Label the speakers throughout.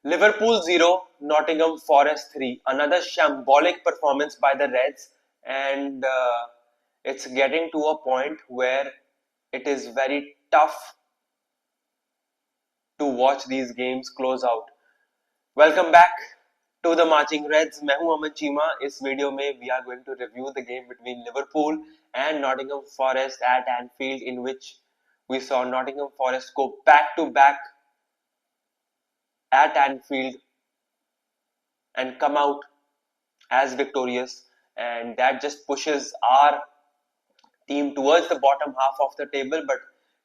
Speaker 1: Liverpool 0, Nottingham Forest 3. Another shambolic performance by the Reds, and it's getting to a point where it is very tough to watch these games close out. Welcome back to the Marching Reds. मैं हूं अमन चीमा. इस video में we are going to review the game between Liverpool and Nottingham Forest at Anfield, in which we saw Nottingham Forest go back to back at Anfield and come out as victorious, and that just pushes our team towards the bottom half of the table. But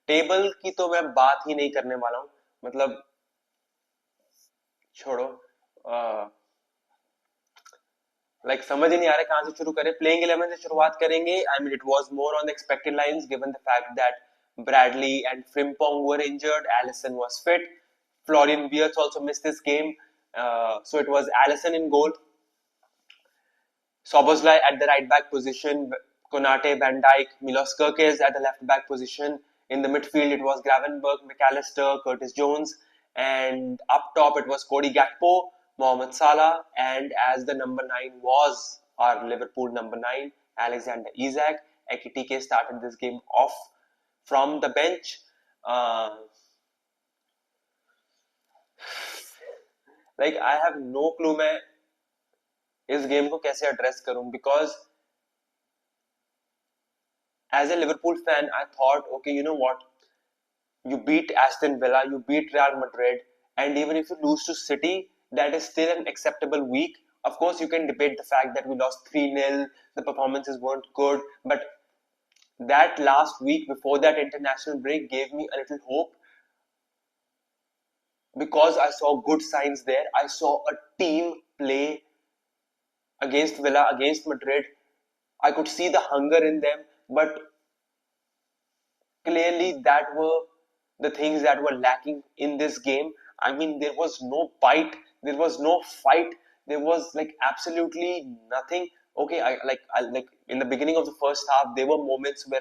Speaker 1: table की तो मैं बात ही नहीं करने वाला हूं, मतलब छोड़ो, लाइक समझ ही नहीं आ रहा कहां से शुरू करें. प्लेइंग 11 से शुरुआत करेंगे. I mean it was more on the expected lines given the fact that Bradley and Frimpong were injured. Allison was fit. Florian Wirtz also missed this game. So it was Allison in goal. Szoboszlai at the right back position. Konate, Van Dijk, Milos Kerkez at the left back position. In the midfield, it was Gravenberch, McAllister, Curtis Jones. And up top, it was Cody Gakpo, Mohamed Salah. And as the number 9 was our Liverpool number 9, Alexander Isak. Ekitike started this game off from the bench. Like I have no clue मैं इस game को कैसे address करूं, because as a Liverpool fan I thought, okay, you know what, you beat Aston Villa, you beat Real Madrid, and even if you lose to City, that is still an acceptable week. Of course you can debate the fact that we lost 3-0, the performances weren't good, but that last week before that international break gave me a little hope, because I saw good signs there. I saw a team play against Villa, against Madrid. I could see the hunger in them, but clearly that were the things that were lacking in this game. I mean, there was no bite, there was no fight, there was like absolutely nothing. Okay, like in the beginning of the first half, there were moments where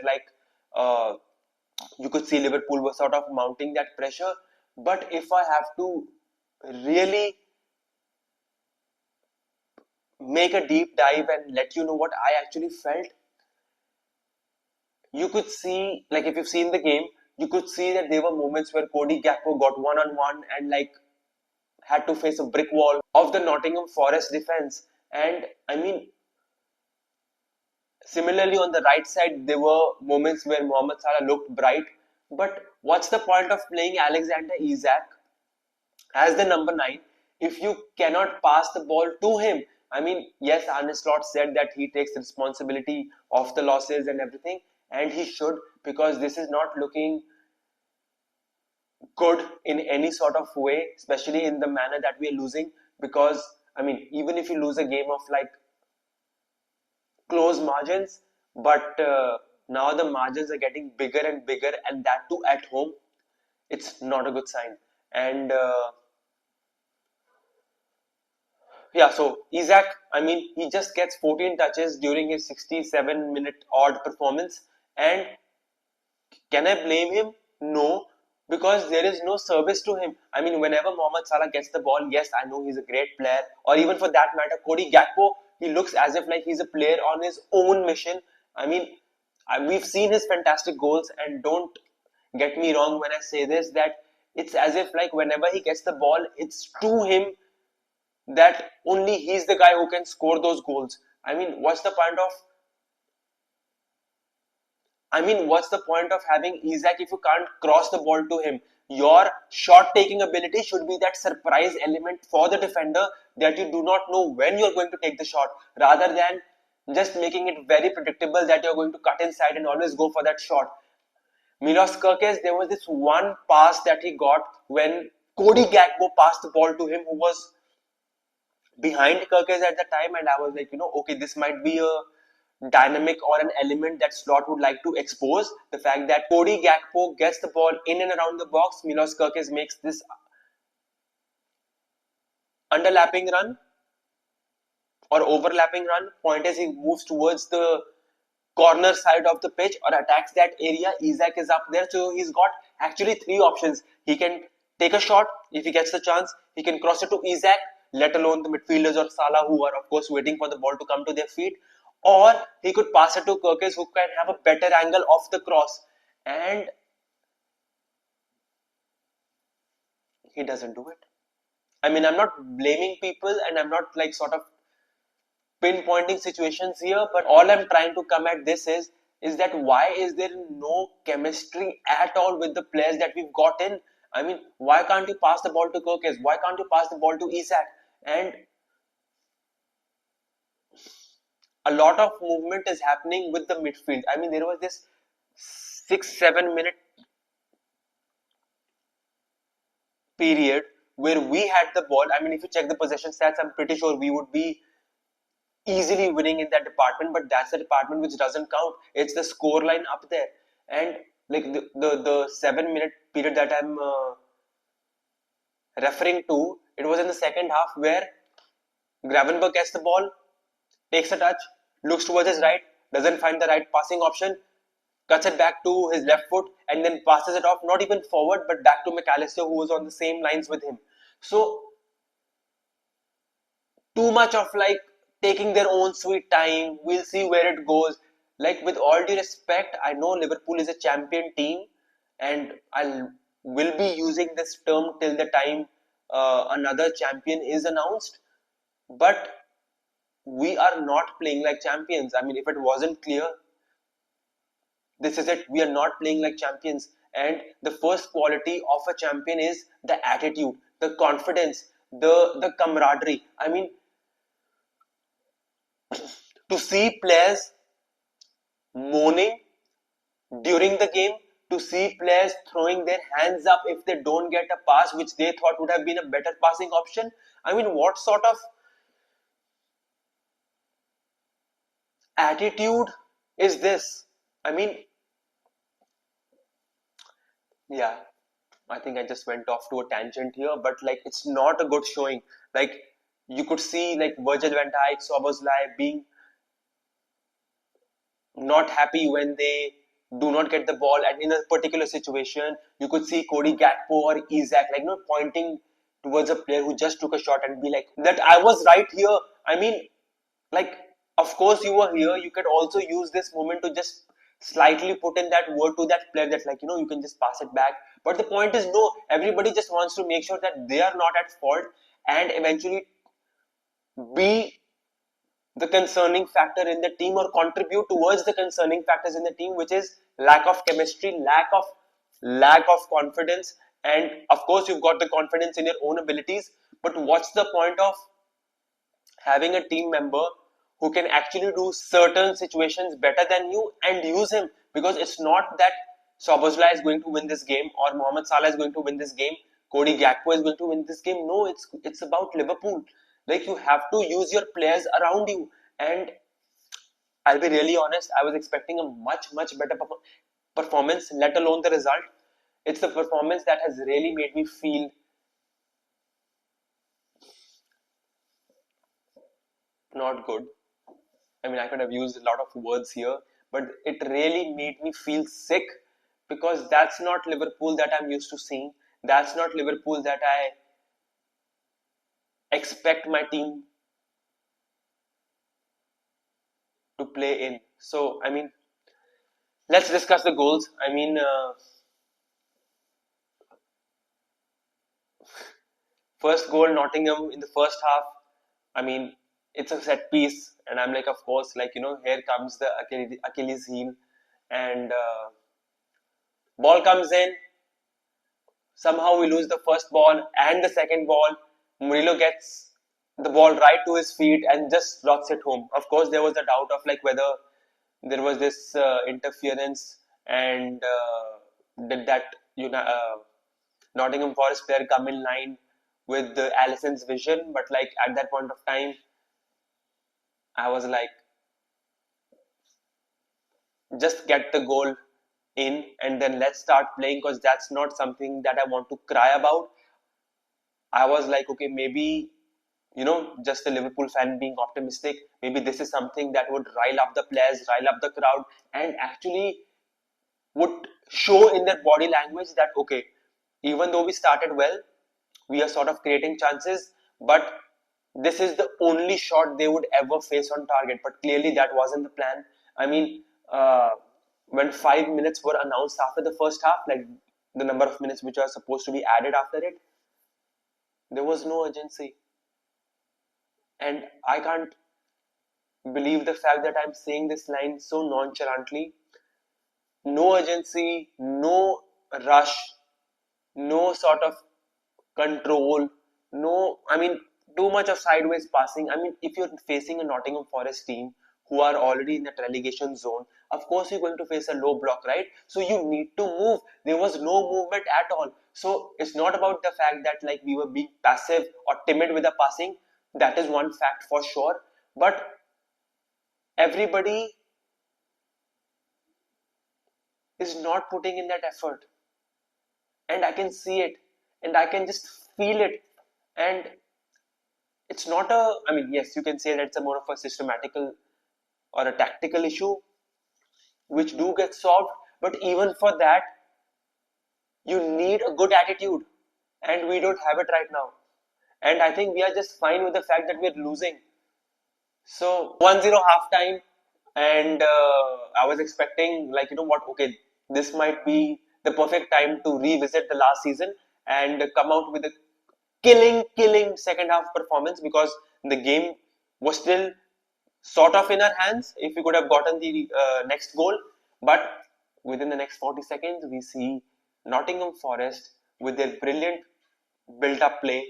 Speaker 1: you could see Liverpool was sort of mounting that pressure. But if I have to really make a deep dive and let you know what I actually felt, you could see, like if you've seen the game, you could see that there were moments where Cody Gakpo got one-on-one and like had to face a brick wall of the Nottingham Forest defense. And I mean, similarly on the right side, there were moments where Mohamed Salah looked bright. But what's the point of playing Alexander Isak as the number 9 if you cannot pass the ball to him? I mean, yes, Arne Slot said that he takes responsibility of the losses and everything, and he should, because this is not looking good in any sort of way, especially in the manner that we are losing. Because I mean, even if you lose a game of like close margins, but now the margins are getting bigger and bigger, and that too at home, it's not a good sign. And yeah, so Isak, I mean, he just gets 14 touches during his 67-minute odd performance. And can I blame him? No, because there is no service to him. I mean, whenever Mohamed Salah gets the ball, yes, I know he's a great player, or even for that matter, Cody Gakpo, he looks as if like he's a player on his own mission. I mean, we've seen his fantastic goals, and don't get me wrong when I say this, that it's as if like whenever he gets the ball, it's to him that only he's the guy who can score those goals. I mean, what's the point of having Isak if you can't cross the ball to him? Your shot taking ability should be that surprise element for the defender, that you do not know when you're going to take the shot, rather than just making it very predictable that you're going to cut inside and always go for that shot. Milos Kerkez, there was this one pass that he got when Cody Gakpo passed the ball to him, who was behind Kerkez at the time, and I was like, okay, this might be a dynamic or an element that Slot would like to expose. The fact that Cody Gakpo gets the ball in and around the box, Milos Kerkez makes this underlapping run or overlapping run. Point is, he moves towards the corner side of the pitch or attacks that area. Isak is up there, so he's got actually 3 options. He can take a shot. If he gets the chance, he can cross it to Isak, let alone the midfielders or Salah, who are of course waiting for the ball to come to their feet. Or he could pass it to Kirkes, who can have a better angle off the cross. And he doesn't do it. I mean, I'm not blaming people and I'm not like sort of pinpointing situations here, but all I'm trying to come at this is that why is there no chemistry at all with the players that we've got in? I mean, why can't you pass the ball to Kirkes? Why can't you pass the ball to Isak? And a lot of movement is happening with the midfield. I mean, there was this 6-7 minute period where we had the ball. I mean, if you check the possession stats, I'm pretty sure we would be easily winning in that department, but that's the department which doesn't count. It's the score line up there. And like the 7 minute period that I'm referring to, it was in the second half where Gravenberg gets the ball, takes a touch, looks towards his right, doesn't find the right passing option, cuts it back to his left foot, and then passes it off, not even forward, but back to McAllister, who was on the same lines with him. So, too much of like taking their own sweet time, we'll see where it goes. Like, with all due respect, I know Liverpool is a champion team, and I will be using this term till the time another champion is announced, but we are not playing like champions. I mean, if it wasn't clear, this is it. We are not playing like champions. And the first quality of a champion is the attitude, the confidence, the camaraderie. I mean, to see players moaning during the game, to see players throwing their hands up if they don't get a pass which they thought would have been a better passing option. I mean, what sort of attitude is this? I mean, yeah, I think I just went off to a tangent here, but like it's not a good showing. Like you could see like Virgil van Dijk, Szoboszlai being not happy when they do not get the ball, and in a particular situation, you could see Cody Gakpo or Isak like pointing towards a player who just took a shot and be like that I was right here. I mean, like of course you were here. You could also use this moment to just slightly put in that word to that player that like you can just pass it back. But the point is no, everybody just wants to make sure that they are not at fault and eventually be the concerning factor in the team or contribute towards the concerning factors in the team, which is lack of chemistry, lack of confidence. And of course you've got the confidence in your own abilities, but what's the point of having a team member who can actually do certain situations better than you and use him? Because it's not that Szoboszlai is going to win this game or Mohamed Salah is going to win this game, Cody Gakpo is going to win this game. No, it's about Liverpool. Like you have to use your players around you. And I'll be really honest, I was expecting a much better performance, let alone the result. It's the performance that has really made me feel not good. I mean, I could have used a lot of words here, but it really made me feel sick because that's not Liverpool that I'm used to seeing. That's not Liverpool that I expect my team to play in. So, I mean, let's discuss the goals. I mean, first goal, Nottingham in the first half. I mean, it's a set piece, and I'm like, of course, like here comes the Achilles heel, and ball comes in. Somehow we lose the first ball and the second ball. Murillo gets the ball right to his feet and just slots it home. Of course, there was a doubt of like whether there was this interference and did that Nottingham Forest player come in line with Allison's vision. But like at that point of time, I was like, just get the goal in and then let's start playing, because that's not something that I want to cry about. I was like, okay, maybe just a Liverpool fan being optimistic. Maybe this is something that would rile up the players, rile up the crowd, and actually would show in their body language that okay, even though we started well, we are sort of creating chances, but this is the only shot they would ever face on target. But clearly that wasn't the plan. I mean, uh, when 5 minutes were announced after the first half, like the number of minutes which are supposed to be added after it, there was no urgency. And I can't believe the fact that I'm saying this line so nonchalantly. No urgency, no rush, no sort of control, no, I mean, too much of sideways passing. I mean, if you're facing a Nottingham Forest team who are already in that relegation zone, of course you're going to face a low block, right? So you need to move. There was no movement at all. So it's not about the fact that like we were being passive or timid with the passing. That is one fact for sure. But everybody is not putting in that effort. And I can see it. And I can just feel it. And it's not a, I mean, yes, you can say that it's a more of a systematical or a tactical issue which do get solved, but even for that, you need a good attitude, and we don't have it right now. And I think we are just fine with the fact that we're losing. So 1-0 halftime, and I was expecting, like, you know what, okay, this might be the perfect time to revisit the last season and come out with a killing second half performance, because the game was still sort of in our hands if we could have gotten the next goal. But within the next 40 seconds, we see Nottingham Forest with their brilliant built-up play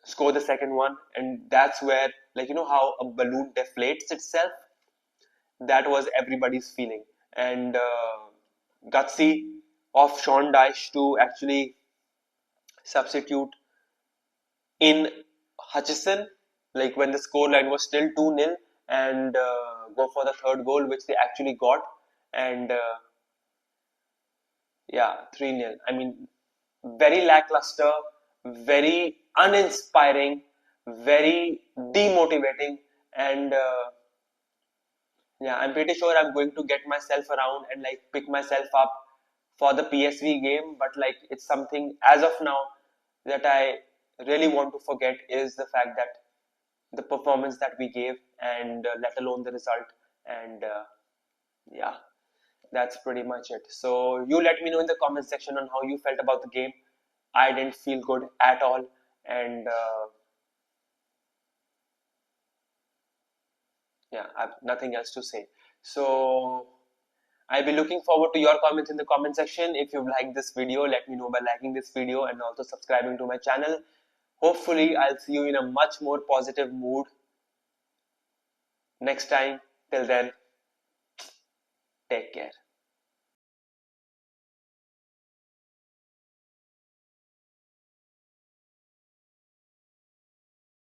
Speaker 1: score the second one, and that's where, like, you know how a balloon deflates itself. That was everybody's feeling, and gutsy of Sean Dyche to actually substitute in Hutchison, like when the scoreline was still 2-0, and go for the third goal, which they actually got, and yeah, 3-0. I mean, very lackluster, very uninspiring, very demotivating, and yeah, I'm pretty sure I'm going to get myself around and like pick myself up for the PSV game, but like it's something as of now that I really want to forget is the fact that the performance that we gave, and let alone the result. And yeah, that's pretty much it. So you let me know in the comment section on how you felt about the game. I didn't feel good at all, and yeah, I've nothing else to say. So I'll be looking forward to your comments in the comment section. If you've liked this video, let me know by liking this video and also subscribing to my channel. Hopefully, I'll see you in a much more positive mood next time. Till then, take care.